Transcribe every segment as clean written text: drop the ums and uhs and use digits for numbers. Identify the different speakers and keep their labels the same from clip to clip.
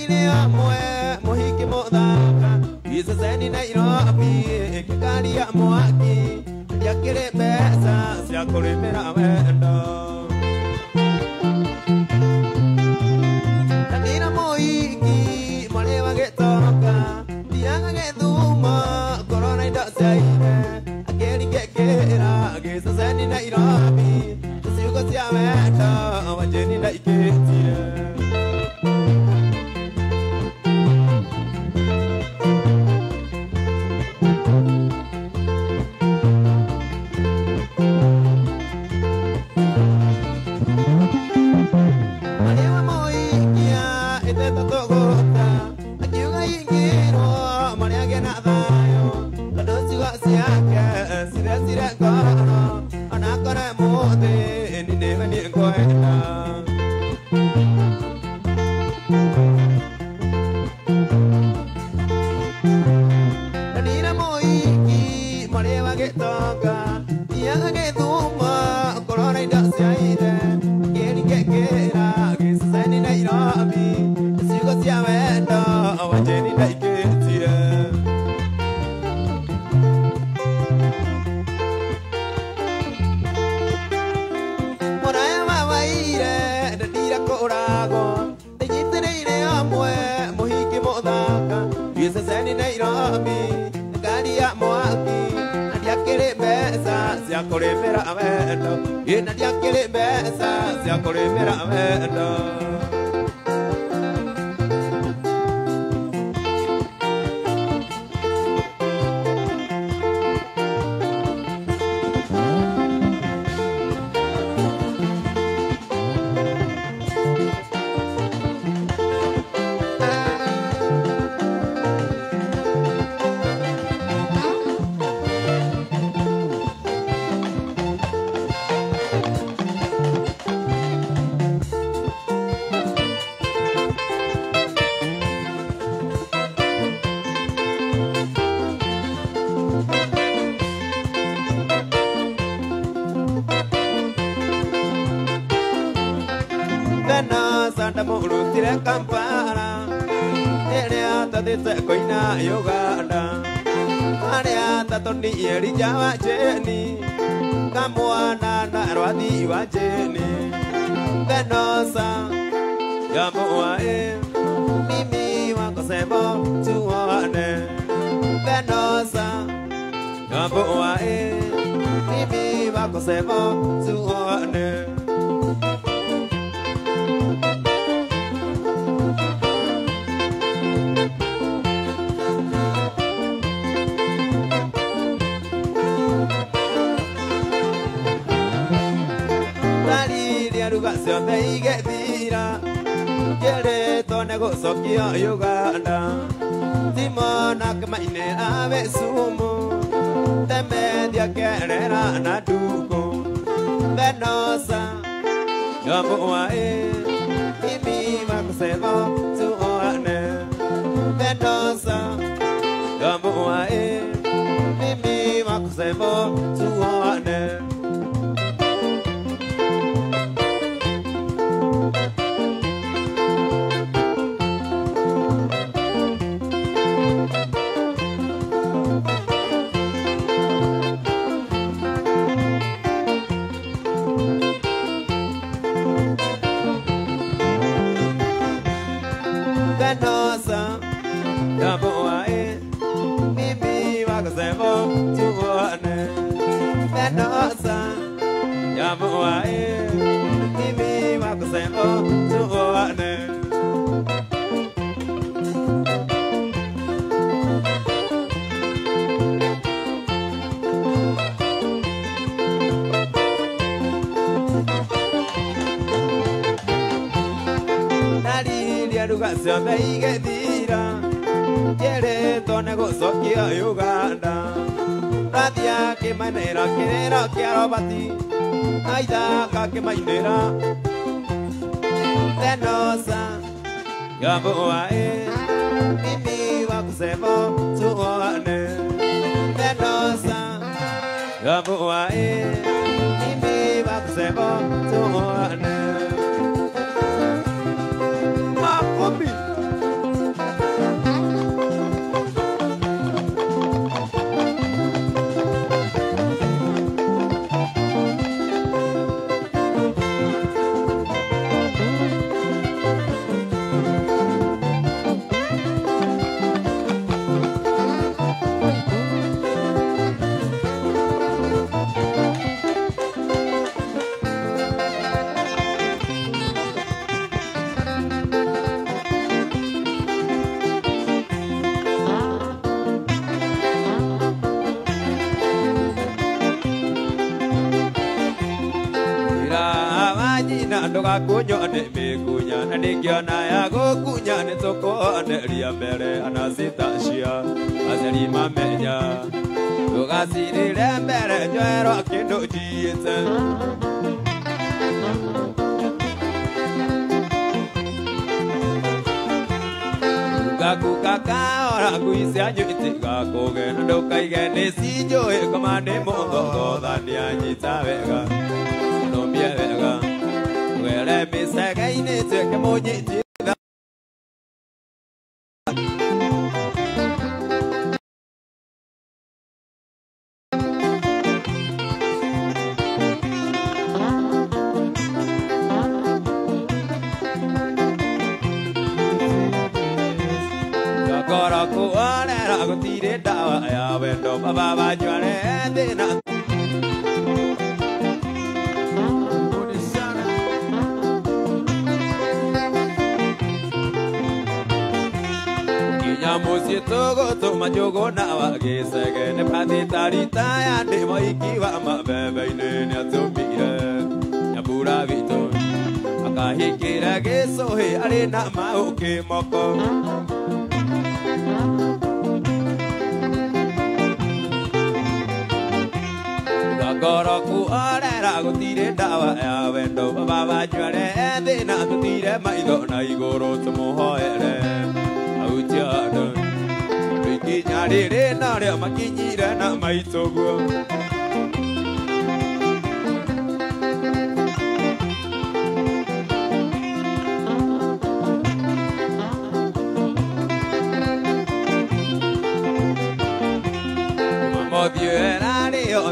Speaker 1: ile amwe muhiki muthaka iseseni Nairobi kikari ya mwaki yakire mbeca cia kurimira wendo tanira muhiki mwari wagitoka thiaga githuma korona indo ciaire akeri ngekira giseseni Nairobi ciugo cia wendo wanjeni ndaikitire Kampala, Area Tadita Koina Uganda, Area Tatoni Jawa Jenny, Kamuana Narwadi Wajeni, Venosa, Yamuae, Mimi Wakosebo, Tuane, Venosa, Yamuae, Mimi Wakosebo, Tuane. Educación de Iguetira, quiere tonego soquio Uganda, Simona que mainera besumo, de media querera naduco, Venosa, Yamuae, y mi macosebo, su oane, Venosa, Yamuae, y mi macosebo, su oane. Venosa, Yamuae, Mimi Wakosebo, Tuane. Venosa, Yamuae, Mimi Wakosebo, Tuane. Educación de Iguetira, quiere tonego soquia Uganda, radia que manera quiera quiero bati, aida que manera, Venosa, Yamuae, Mimi Wakosebo, Tuane, Venosa, Yamuae, Mimi Wakosebo, Tuane. doga kunyo ane me kunya ane kiana ya go kunya ane toko ane ria bere anasita shia azeri mamenya doga siri lembere joero kendo jiete Kaka ora kuisi anyuti kakoge ndoka igene sijo e komande mondo godandia nyitavega no mievega wele misega inete kemonyiti Aku tidak tahu ya wendo baba bajuane dina Kinya musi togo to majogo na wage sege ne prati tarita ya de moiki wa ma bebe ne ne tumire ya pura vito akahikira ge sohe are na ma oke moko Goroku orera gutire dawa ya wendo baba jware dina gutire maido na igoro tumuhoere autia Riki nyari re na re makinyire na maitogo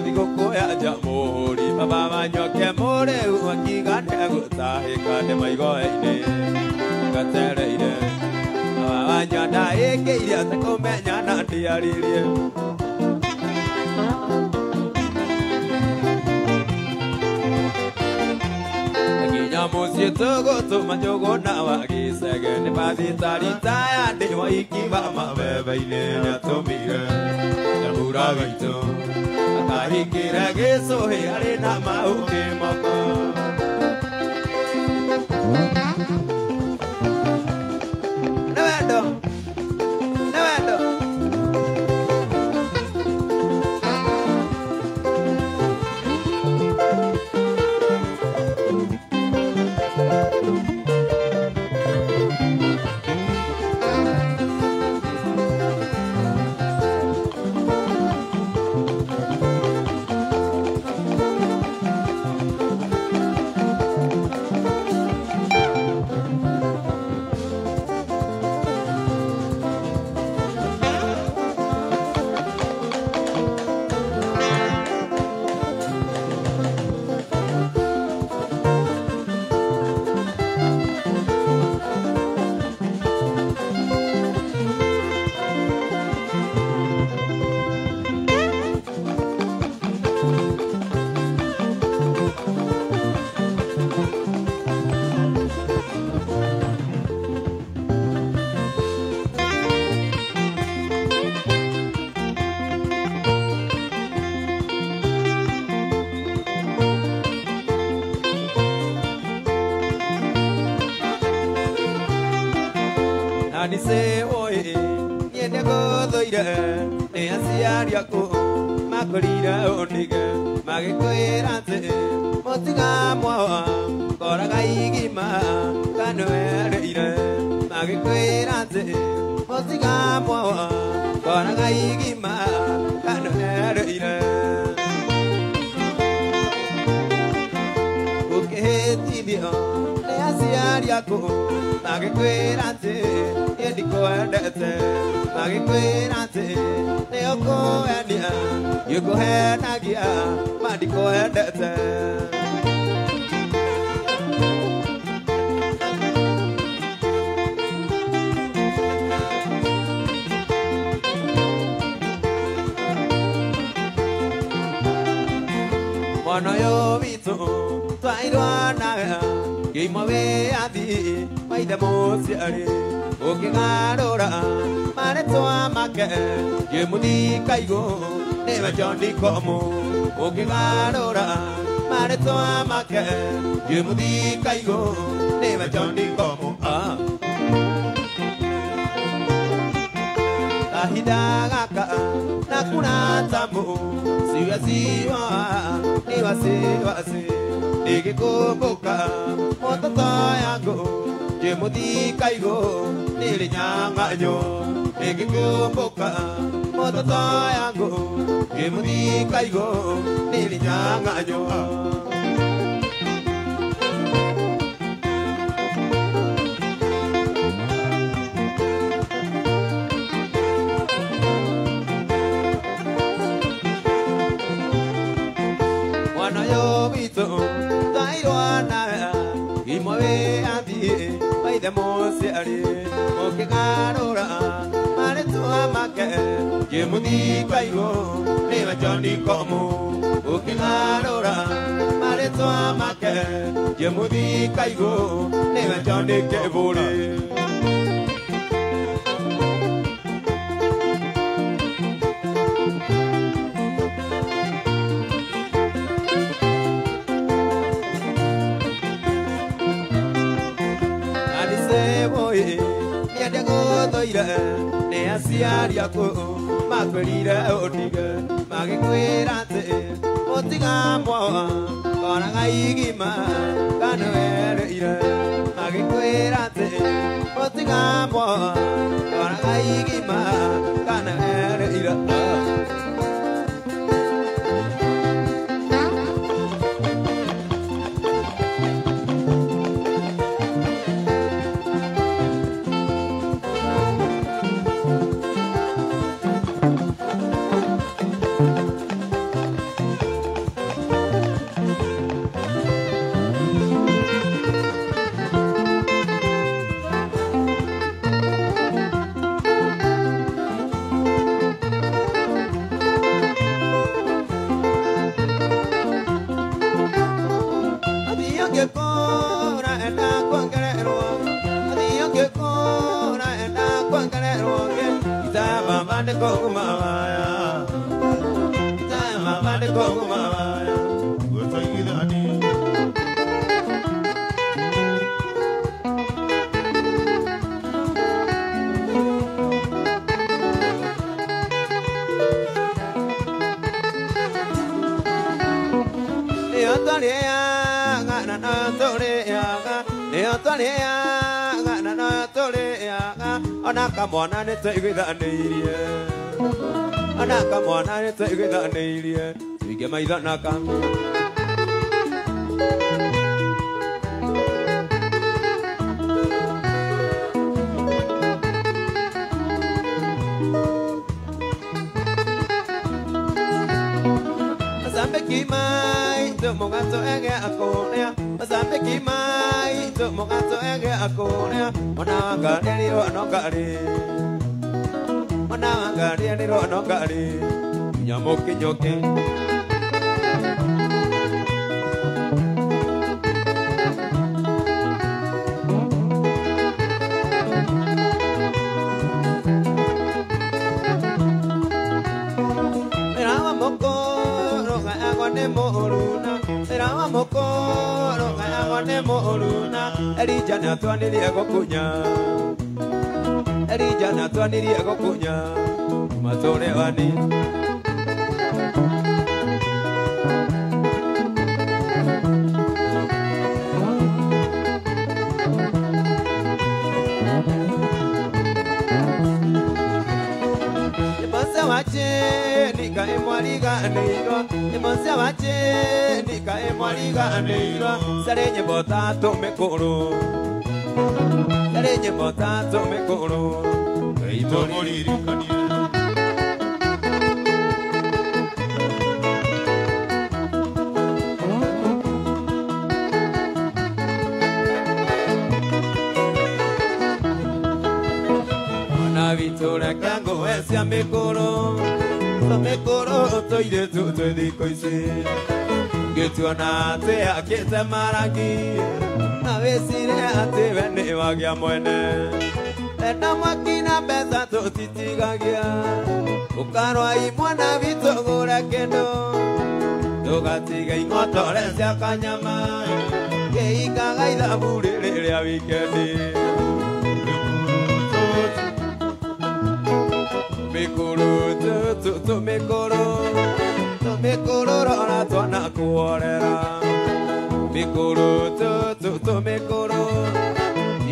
Speaker 1: Digo koya jamori baba nyoke more uaki gane guta he kane mai go ine katere ine baba nyada eke ira ta kome nyana diaririe Kinya musi togo to majogo na wagi sege ne padi tarita ya de moiki ba ma bebe ine na tomire Mura vito Kahikira ge sohe are na ma uke moko Nevado Anise oye, niene godoire, ne asiaria ko, makorira onige, magikoerante, motiga moa, koraga igima, kanoereire, magikoerante, motiga moa, koraga igima, kanoereire. Ukehetidio, ne asiaria ko, magikoerante, Diko endete, magikoerante, neoko endia, yuko henagia, madiko endete. Mono yo vito, twairwana, gimobe adi, maida mosiari. Oke ngarora, mane toa make, ye mudi kaigo, neva jondi komo. Oke ngarora, maretwa make yemudi kaigo neva jondi komo ahidagaka nakuna tamu siwa siwa niwa siwa si nikikumbuka mototo yangu yemudi kaigo nilinyang'anyo nikikumbuka mototo yangu yemudi kaigo nilinyang'anyo de mosiari o que garora mare tua make que mudi caigo neva johnny como o que garora mare tua make que mudi caigo neva johnny que vole ne asiaria ko makwelira odiga magikwirate otiga mwa kona gaigima kanwere ira magikwirate otiga mwa kona gaigima kanwere ira Kamwana ne tei gida neirie ana kamwana ne tei gida neirie ige mai dana kam Zambe kimai to mogato ege akonea Zambe kimai to mogato ege akonea Ona gari ro no gari Ona gari ro no gari Nyamoke nyoke Era moko ro ga agua ne moruna Era moko ro ga agua ne moruna Erija na twaniria gokunya Erija na twaniria gokunya Matore wani Emanse wache nika emwaliga neiro Emanse wache nika emwaliga neiro Sarenye bota tome koro Sarenye bota tome koro Keito moririkanie Vitora kango ese mekoro toire tu te dico ise que tu anate a que te maraki a vesire a te vene vagia muene ena máquina pesa to titigagia o caro ahí muana vito gora que no ndugatiga ing'otore cia kanyama kĩingaga ithabu rĩrĩ rĩa wikendi tũmĩkũrũ rora twana kuorera tũmĩkũrũ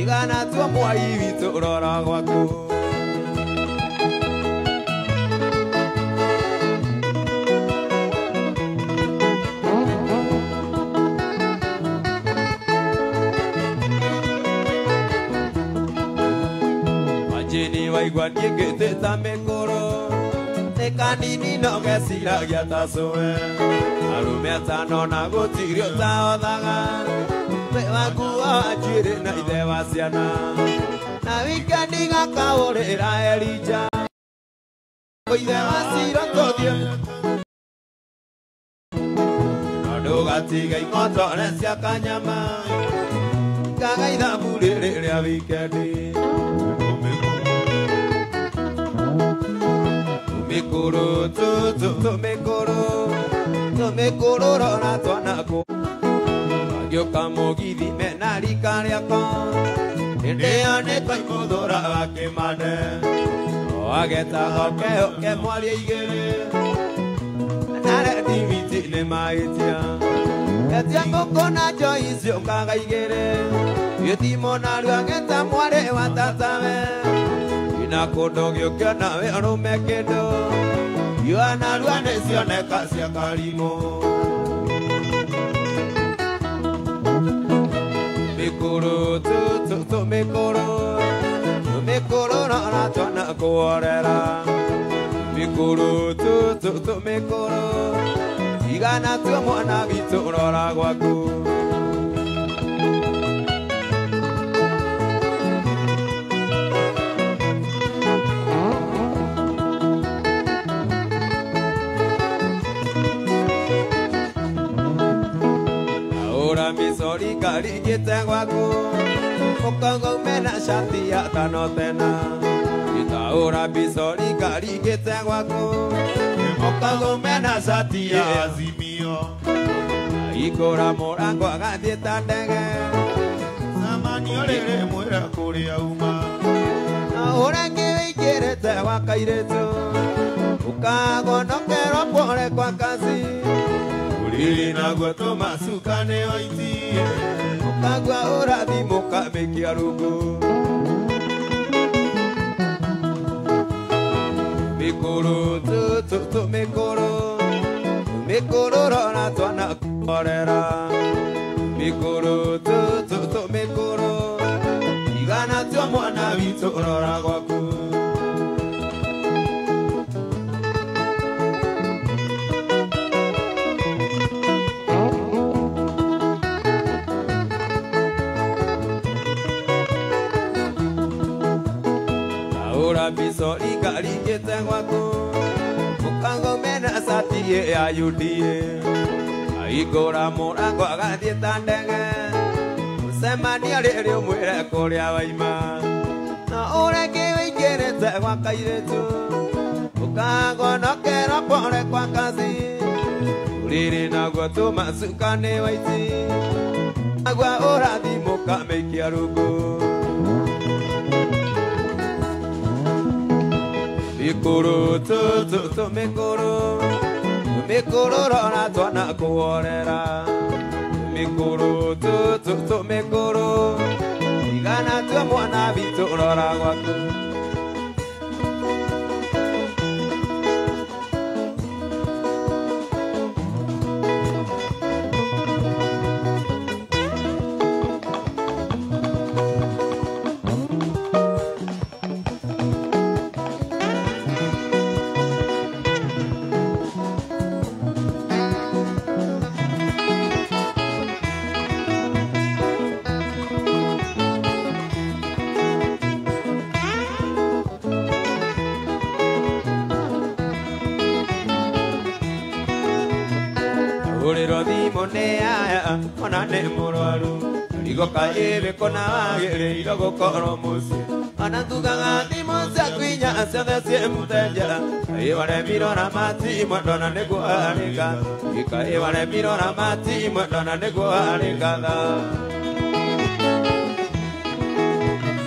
Speaker 1: igana tuo mwai witũ rora gwaku Majini waigua niĩngĩtĩta mĩkũrũ nĩ kanini no geciragia ta cũwe arũme atano na gũtirĩ ũtahothaga we wakuo njuĩrĩ na ithe wa ciana na wikendi gakaũrĩra Elija ithe wa Ciro tũthiĩ na ndũgatiga ing'otore cia kanyama kaga ithabu rĩrĩ rĩa wikendi tũmĩkũrũ rora twana agĩũka mũgithi mena rika rĩakwa hĩndĩ ĩyo nĩtwaimũthũraga kĩmande o agetaga kehoke mwaria igĩrĩ nare thimiti nĩmahĩtia etia ngũkũ na njoi ciũkaga igĩrĩ gĩthimo narua gĩta mwarĩ wa tatawe na kũndũ gĩũkĩona we ũrũme kĩndũ iwa narua nĩcioneka cia karimũ tũmĩkũrũ rora twana kuorera tũmĩkũrũ igana tuo mwana witũ rora gwaku misori kari kita gwaku Mukongo mena shati ya tano tena Kita ora misori kari kita gwaku Mukongo mena shati ya azimio Ikora morango agathieta ndege Samani orere mwera kuria uma Ora ngiwikirite wakairetu Ukagonokero pore kwa kazi Ulili na gwato masukane oiti Mukagwa urathi mukamekia rungu Mikuru Mikuru rora twana kuorera Mikuru Mikuru Igana tuo mwana witũ rora gwaku Misori kari kita gwaku Mukongo mena sati ya UDA Aikora morango agathieta ndege Mũcemanio rĩrĩ ũmwĩre kũrĩa waima Na ũreke wĩingĩrĩte gwa kairĩtu Ũkagonokera pore kwa kazi Ũrĩrĩ naguo tũmacukane waiti Agua ũrathi mũkamĩikia rungu Mikuru Mikuru rora twana kuorera Mikuru Mikuru igana tuo mwana witũ rora gwaku Urirodhi monea ona ne murwaru igoka ibikona wagire irogo koro musi anatuga ndimoza kwinya asathe semutenja ibare mirona mati madona nego aringa ika ibare mirona mati madona nego aringa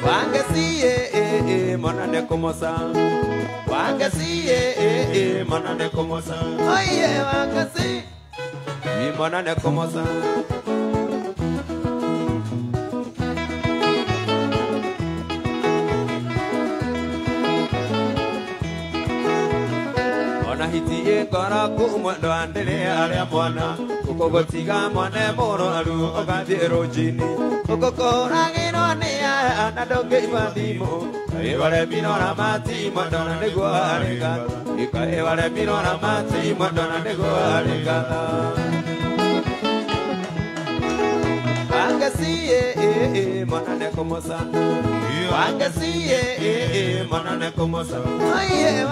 Speaker 1: wangesiye manane komosa wangesiye manane komosa oye wangesi manane komosa ona hitie kora kumwendo andele aria mwana ukogotiga mwane moro aru ogathie rojini ukokoragirwo ni aya na ndũngĩimathimo ibare minora mati madona nĩguo arenga ika ibare minora mati madona nĩguo arenga wangesiye manane komosa wangesiye manane komosa oye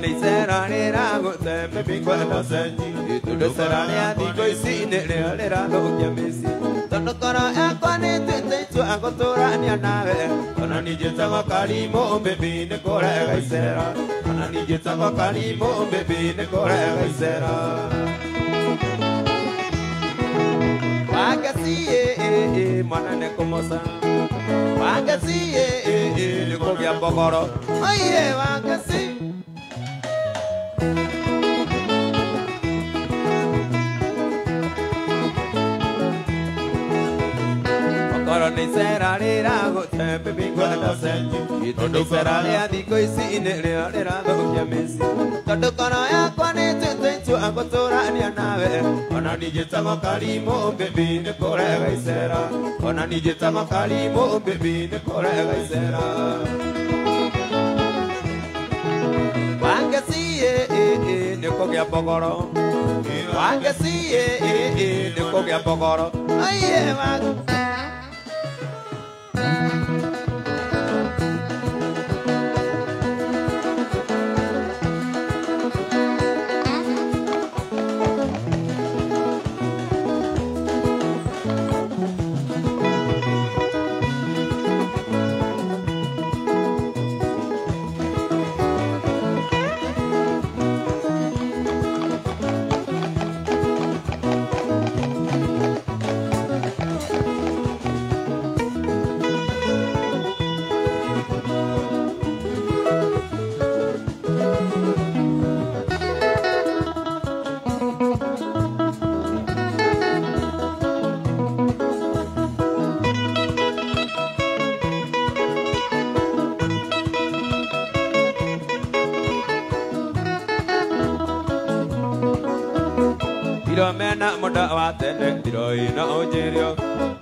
Speaker 1: ni sera ni rago te me bingo na senji tu de sera ni adi koi si ne le ra do kya mesi tono kora akone te tu agotora ni anave ona ni jeta ko kali mo bebi ne kora ga sera ona ni jeta ko kali mo bebi ne kora ga sera wangesiye manane komosa wangesiye le ko bya bogoro oye wangesiye ni sera le rago te bingo na senji tu sera le adi koi si ne le ra do kya mesi todo kono ya kwane te tu agotora ni anave ona ni jeta ko kali mo bebi ne kore ga sera ona ni jeta ko kali mo bebi ne kore ga sera wangesiye ne ko kya bogoro wangesiye ne ko kya bogoro aye wang mena moda watende diro ina ojerio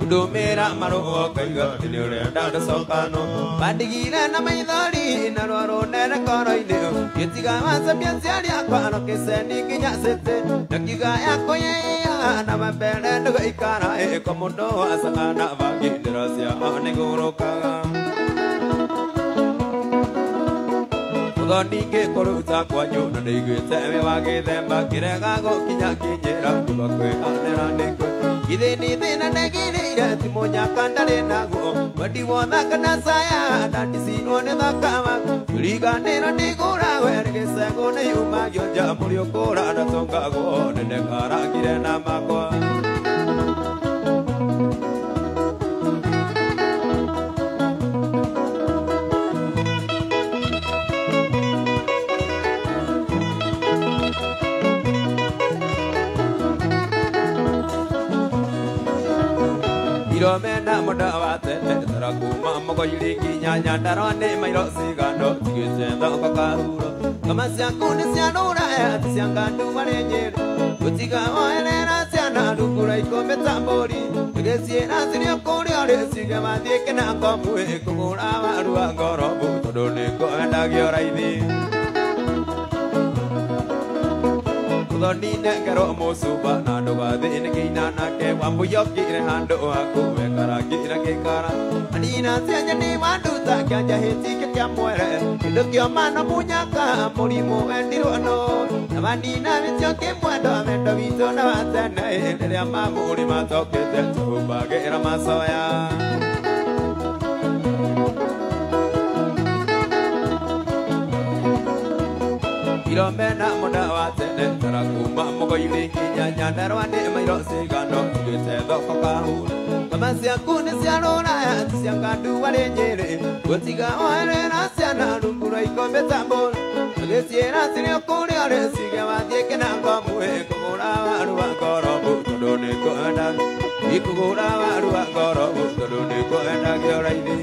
Speaker 1: udumira maruo kaiga dinore dada sokano badigire na maithori na roro nere koro ine yetiga masa piansiari akwa no keseni kinya sete nakiga yako ya na mabele ndo ikara e komodo asana bagi dirasia ane goroka Nige koruta kwanyo na nige teme wage themba kirega go kinya kinyera tubakwe anera neko ide ni thina negire timonya kandare nago wadi wona kana saya datisi one thakama liga nera nigura werge sego ne yuma gyoja murio kora na tonga go ne kara kire na makwa mena moda watende tarakuma mogo yiriki nyanya darone mairo sigando tigezenda okakahuro kama siakune sianura ya siangandu marenye utiga oelera siana dukura ikome tambori tigezie na sirio kuri ore sige madike na komwe kugura warua ngorobu todone ko endagio raithi do ni ne karo mo su ba na do ba de ne ki na na ke wa mu yo ki re han do a ku ve kara ki ra ke kara ani na se nya ni ma du ta kya ja he ti ke kya mo re do kya ma na mu nya ka mo ri mo en di ro no na ma ni na me cho ke mo do me do vi so na wa ta na e le ma mo ri ma to ke te tu ba ke ra ma so ya Iro mena moda wa tene tara kuma mo ko ile ki nya nya darwa ne mai ro se ga no ke se do ko ka hu mama sia ku ne sia ro na ya sia ga du wa le nye re ko ti ga wa re na sia na ru ku rai ko be ta mo le sia na si ne ko ne re si ga wa de ke na ko mu e ko ra wa ru wa ko ro bu do ne ko na i ko ra wa ru wa ko ro bu do ne ko na ge rai ni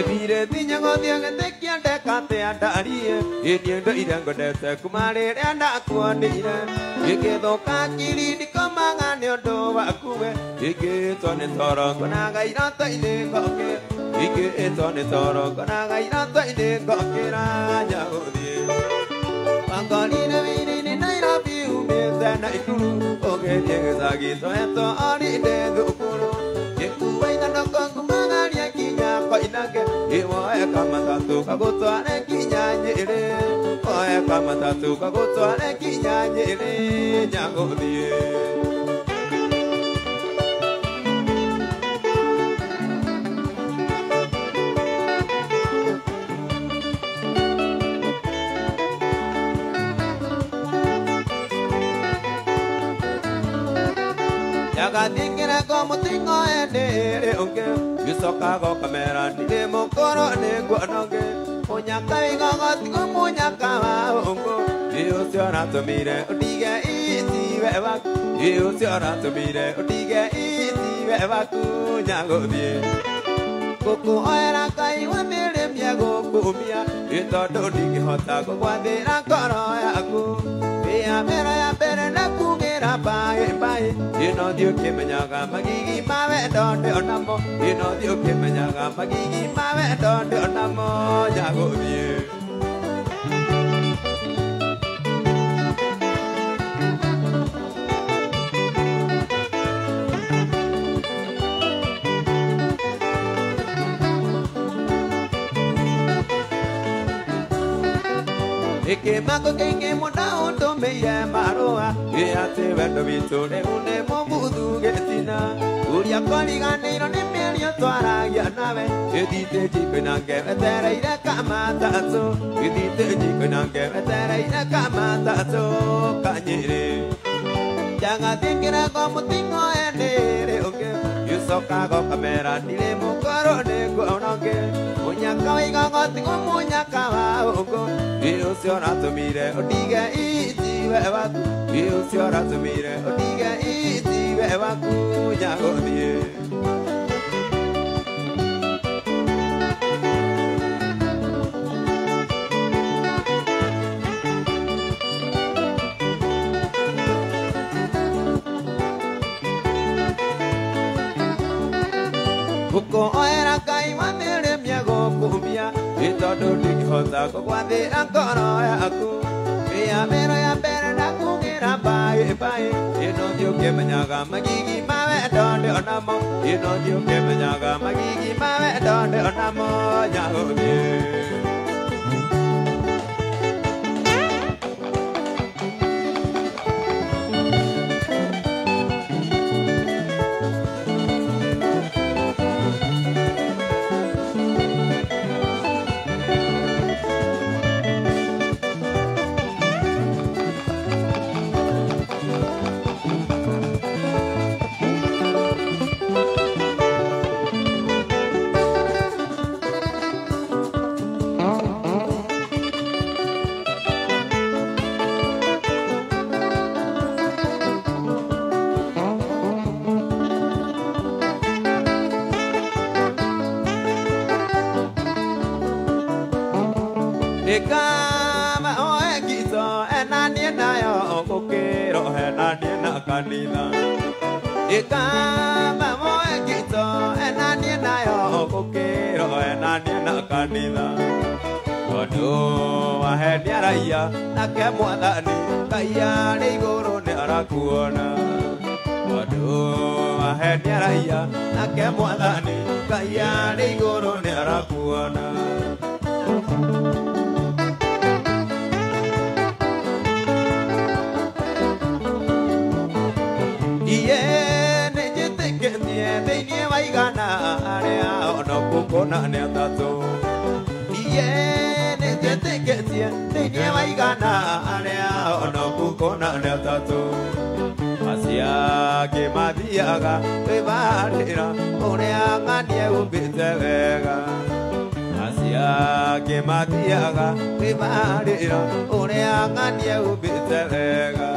Speaker 1: Vire tinya go dia ke te kya de ka te ada ri e ni ndo ira go de te kumare re anda ku ande ira e ke do ka kiri ni ko manga ne do wa ku we e ke to ne toro ko na ga ira ta ile go ke e ke to ne toro ko na ga ira ta ile go ke ra nya go di pangoli ne vini ni nai ra bi u me ta na i ku o ke ye sa gi to e to ari de do ku ro e ku wai na no ko ku manga ri ki nya ko ina ke e wa e ka ma ta tu ka go to ane ki nya ni re o e ka ma ta tu ka go to ane ki nya ni re nya go di Yaga dingera como tengo en el onge Yuso kago kamera ni de mokoro ne guanoge Oña kaiga gatigo moña kama ongo Yo se ora to mire odige iti beba Yo se ora to mire odige iti beba Kuñago die Koko era kai wanere miago kumia Ito do digi hota ko wadera koro ya ku Vea mera ya pere na kungera bae bae Ino dio ke menyaga magigi mawe donde onamo Ino dio ke menyaga magigi mawe donde onamo Jago die Eke mako kenge moda ondo meya maroa E ate vendo vito ne une mo budu getina Uria koli gane iro ne merio toara ya nave E dite jiko nange vetere ira kamata ato E dite jiko nange vetere ira kamata ato Kanyere Jangan dikira kamu tingo enere oke Yuso kago kamera nile mukoro ne guanoke Munya kawi kago tingo munya kawa oko Yusi ora to mire odiga iti wewaku Yusi ora to mire odiga iti wewaku Nyago die Buko era kai wanere miago kumbia Ito do digi hota ko wadera koro ya aku Vea mero ya pere na kungira bae bae Ino dio ke menyaga magigi mawe donde onamo Ino dio ke menyaga magigi mawe donde onamo Nyago die Ekama oe kito enani na yo kokero enani na kanina. Ekama oe kito enani na yo kokero enani na kanina. Kodo aheni araya nake mwathani kaya ni iguru ni arakuona. Kodo aheni araya nake mwathani kaya ni iguru ni arakuona. Iye nejeteketie thĩinĩ wa igana arĩa ono kũkona nĩ atatũ. Iye nejeteketie thĩinĩ wa igana arĩa ono kũkona nĩ atatũ. Acio angĩ mathiaga kwĩbarĩra ũrĩa ng'ania ehumbĩte wega. Acio angĩ mathiaga kwĩbarĩra ũrĩa ng'ania ehumbĩte wega.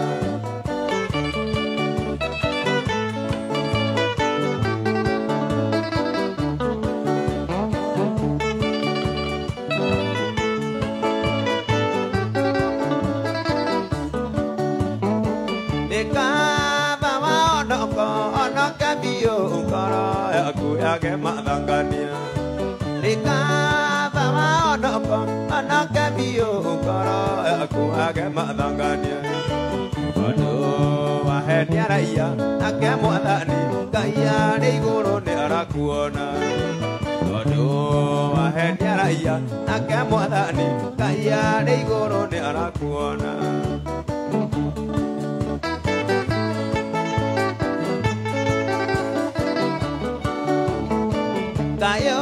Speaker 1: Yake madangania Rika bama onoko Anake biyo ukara Aku ake madangania Wado waheni araya Nake mwadhani Kaya ni iguru ni arakuona Wado waheni araya Nake mwadhani Kaya ni iguru ni arakuona. Kayo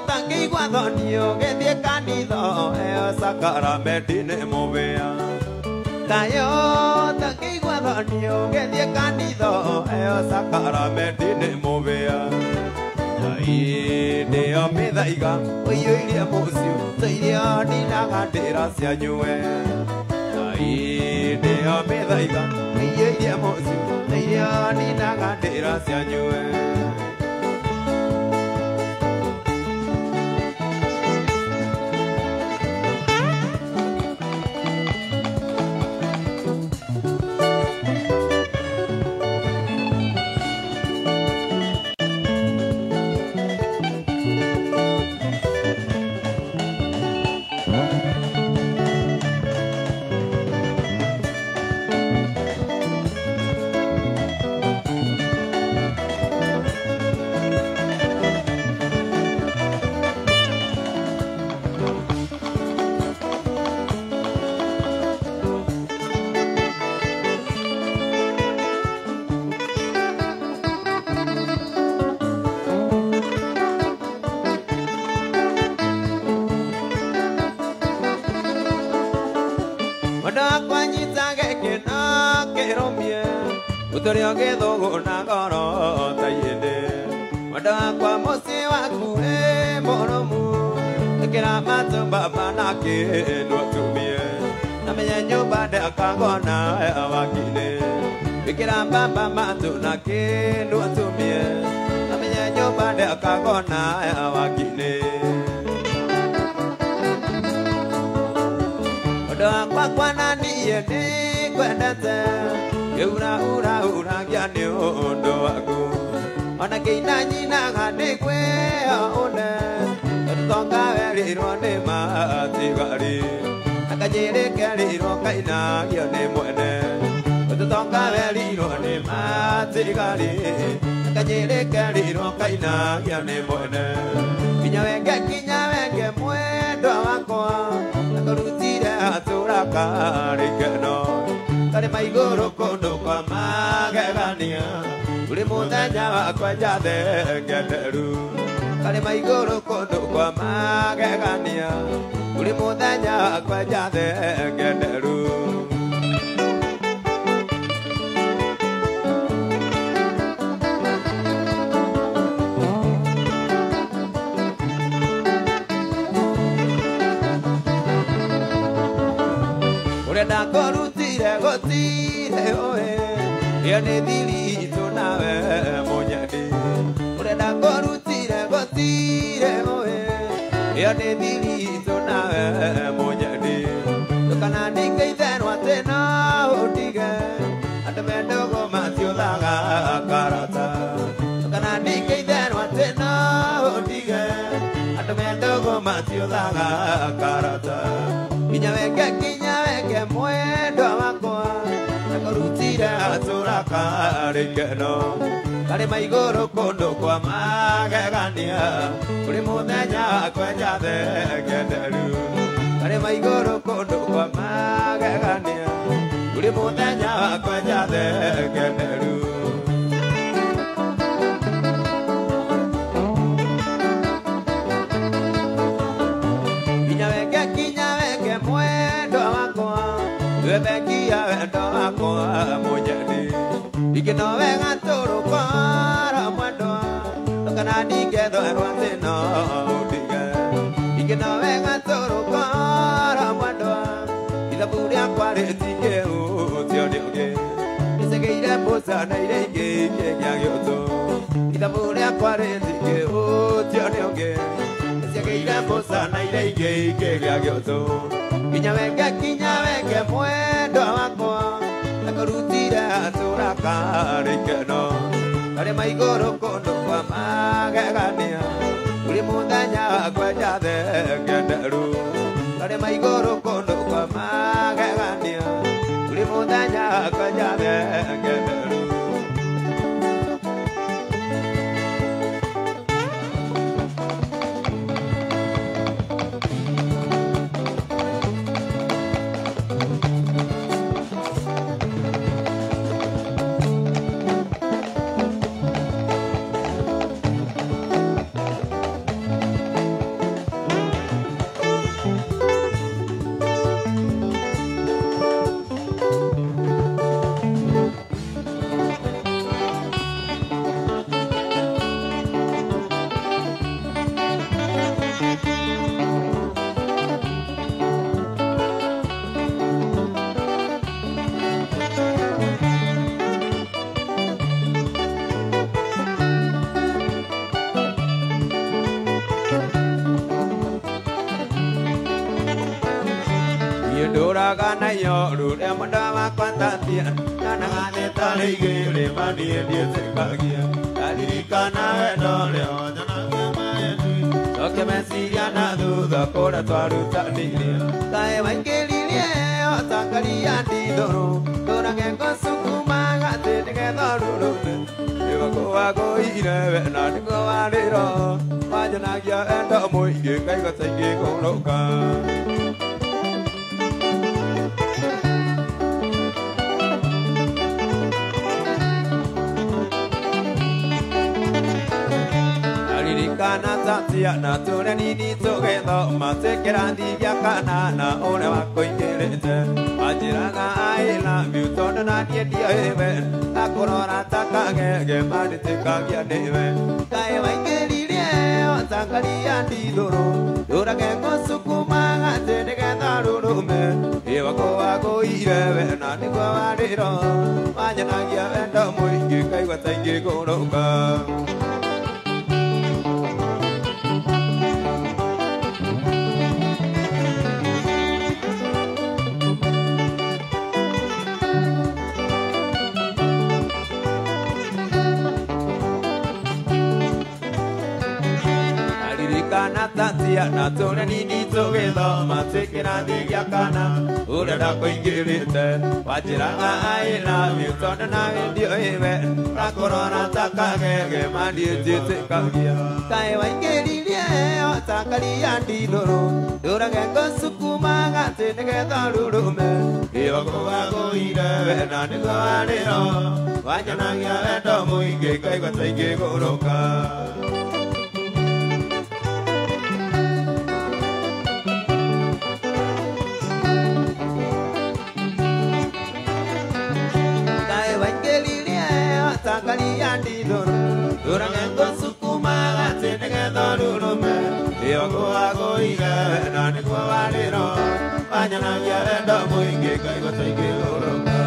Speaker 1: tangi guadonio que die canido eo sacramenti ne movea. Kayo tangi guadonio que die canido eo sacramenti ne movea. Ai de omedaiga oyo iria musio teiria ni nagatera cia nyue. Ai de omedaiga oyo iria musio teiria ni nagatera cia nyue. Utorio que dogo na goro tayende Wada kwa mosi waku moromu Ekera matu baba na ke nuatumie Na menye nyoba de akagona awakine Ekera baba matu na ke nuatumie Na menye nyoba de akagona awakine Wada kwa nani yene kwendete Ura gyane ondo waku Ona keina nyina gane kwe one Tonga verirwa ne matigari Akajere kerirwa kaina gyane mwene Tonga verirwa ne matigari Akajere kerirwa kaina gyane mwene Kinya wenge mwendo wakwa Nakorutire atura karikeno Kare maigoro kondo kwa magegania Uri muthenya wakwa njathe ngenderu Kare maigoro kondo kwa magegania Uri muthenya wakwa njathe ngenderu Urenda korutire gotire oe Yane dili tunawe monyadi Urenda korutire gotire oe Yane dili tunawe monyadi diga adamendo go matio daga karata kana diga dan watena diga adamendo go matio daga karata kinya veke muendo wako nakorutira turaka rikeno kare maigoro kondo kwa magagania kuri muthenya kwenja thegenderu kare maigoro kondo kwa magagania kuri muthenya kwenja thegenderu kinya veke mwendo wako webekia wendo wako mujeni ikino venga toro para mwendo kana digedo erwanteno diga ikino venga toro para mwendo ida buria kware tige utio dioge isegeire bosa na irege kegyagoto ida buria kware tige utio dioge isegeire bosa na irege kegyagoto kinya veke mwendo wako nakorutira turaka rikeno kare maigoro kondo kwa magagania kuri muthenya kwenja thegenderu kare maigoro kondo kwa magagania kuri muthenya kwenja thegenderu Kana yo rule mandama kwantatia kana ngane tali gele mani die sekagia tali kana dole ojana kemayetu oke mesiya na duda kora twaru tanilia tae wangelilie otakali andi doro dora ke kosukuma gate ke doro ewa ko ago ire na ko aliro wajana ya endo moige kai ka sai ke ko loka kana tatia na tore nini togetho matekerandi ya kana na one wakoingerete ajiraga I love you tona na die eve akorora takage madite kagia deve kai waingeririe otakali andi doro dora ke kosukuma gate de darurume ewa ko ago ireve na ni ko adiro majana gia endo muingi kai wataingi koroka tatia na tore nini togetho matekera digia kana ureda koingirite wajiranga I love you tona na ndio eve rakorora takage mandi jite kagia kai waingeririe otakali andi doro dora ke kosukuma gate nege darurume ewa ko ago ire na ni ko aliro wajana ya endo muinge kai watainge goroka Kaliandi doro, durangendo sukuma gate nege darurume, ewa ko ago ire na ni ko aliro, wajana ya endo muinge kai watainge goroka.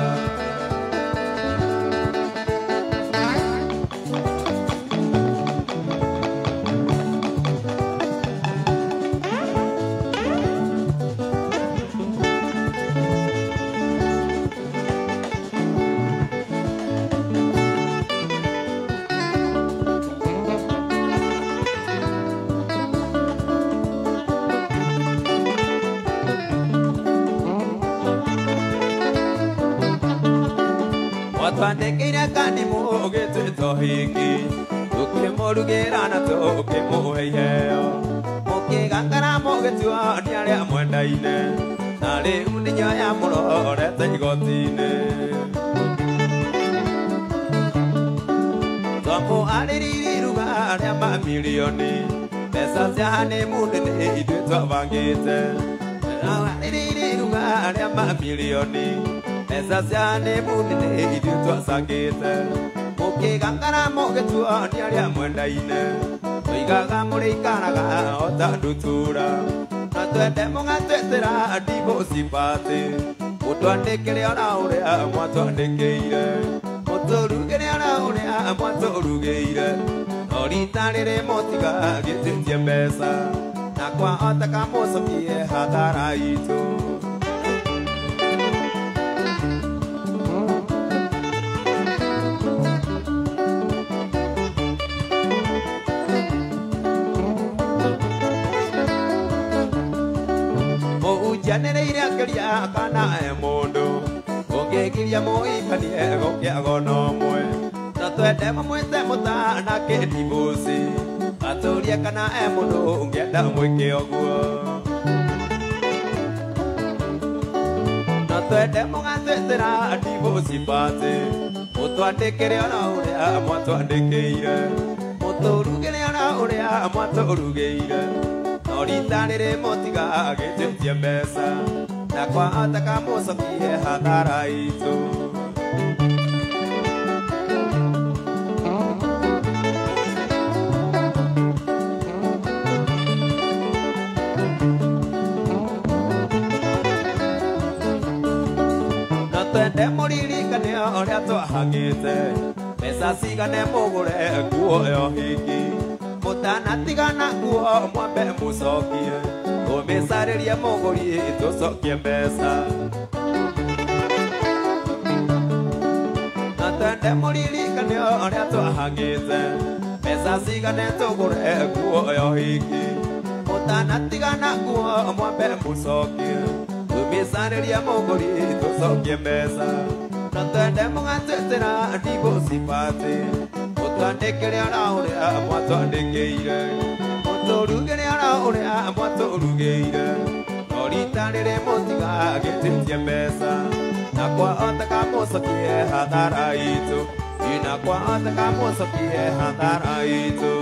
Speaker 1: twandĩkĩire kandimũ ũgĩtwĩtwo hiki tũkĩmũrugĩra na tũkĩmũhe iheo mũkĩgangara mũgĩtua nĩ arĩa mwendaine na rĩu nĩnyo yamũrorete igoti-inĩ twamũharĩrĩirie iruga rĩa mamirioni mbeca cia hanĩmuni nĩ ithuĩ twabangĩte harĩrĩirie iruga rĩa mamirioni mbeca cia hanĩmuni nĩ ithuĩ twacangĩte mũkĩgangara mũgĩtua nĩ arĩa mwendaine tũigaga mũrĩikaraga o ta ndutura na twende mũgatwĩtĩra ndibũci pati mũtwandĩkĩre ona ũrĩa mwatwandĩkĩire mũtũrugĩre ona ũrĩa mwatũrugĩire no rita rĩrĩ mũtiga gĩtĩtie mbeca na kwahoteka mũcokie hathara itũ mũhunjanĩrĩire akĩria kana e mũndũ ũngĩgiria mũikanie gũkĩago no ũmwe na twende mũmwĩte mũtana kĩndibũci atũrie kana e mũndũ ũngĩenda mwĩke ũguo na twende mũgatwĩtĩra ndibũci pati mũtwandĩkĩre ona ũrĩa mwatwandĩkĩire mũtũrugĩre ona ũrĩa mwatũrugĩire no rita rĩrĩ mũtiga gĩtĩtie mbeca na kwahoteka mũcokie hathara itũ no twende mũririkane ũrĩa twahangĩte mbeca cigane mũgũre nguo yo hiki mũtanatigana nguo mwambe mũcokie ũmĩcarĩrie mũgũri tũcokie mbeca na twende mũririkane ũrĩa twahangĩte mbeca cigane tũgũre nguo yo hiki mũtanatigana nguo mwambe mũcokie ũmĩcarĩrie mũgũri tũcokie mbeca na twende mũgatwĩtĩra ndibũci pati mũtwandĩkĩre ona ũrĩa mwatwandĩkĩire mũtũrugĩre ona ũrĩa mwatũrugĩire no rita rĩrĩ mũtiga gĩtĩtie mbeca na kwahoteka mũcokie hathara itũ na kwahoteka mũcokie hathara itũ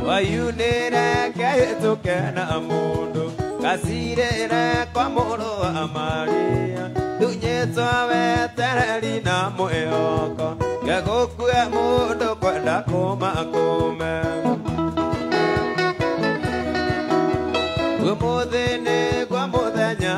Speaker 1: wayunire kehĩtũkena mũndũ gasirĩre kwa mũrũ wa Maria tunyĩtwo wetereri na mwĩhoko gegũkue mũndũ kwenda kũmakũme ũmũthĩ nĩguo mũthenya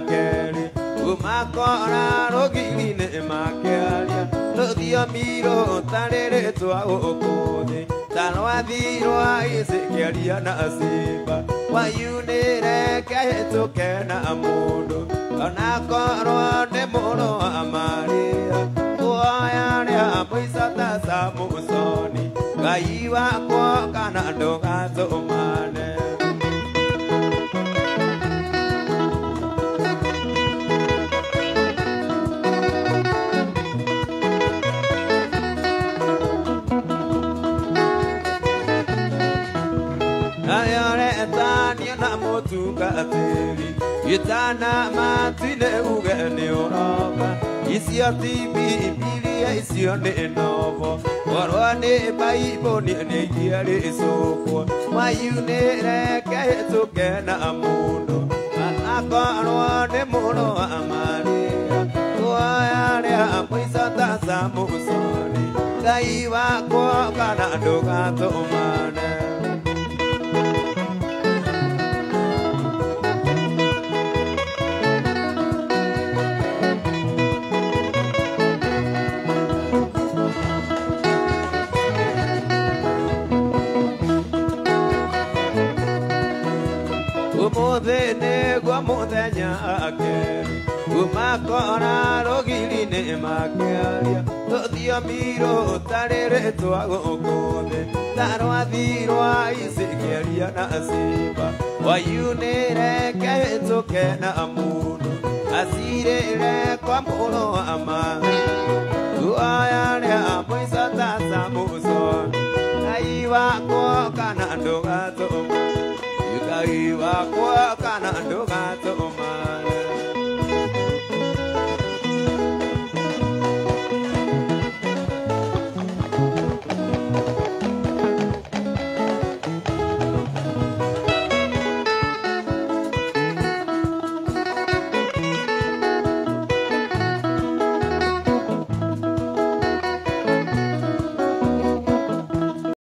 Speaker 1: kerĩ umakora rũgiri-inĩ makĩaria tũthiĩ miro tarere twa okode tanwathi rwa Ezekiel na Simba wayunire keto kena mundu ona korwo ne muno amaria kuoya ne amuisa tasa musoni Ngai wakwa kana ndugatumane Tugatiri itana matine ugene oroba isiati bibilia isione novo orwane baiboni ne giare isoko mayune reke tukena amuno anakorwane muno amaria kuayare amuisa tasa musoni Ngai wakwa kana ndugatumane Umudene gwa muthenya akeri umakora rogirine makiaria tothio miro tarere twagukuthe tarwathi rwa Ezekiel na Simba wayunire keto kena mundu asirire kwa muno ama tuayane amuisa tasa musoni Ngai wakwa kana ndugatumane Ngai wakwa kana ndugatumane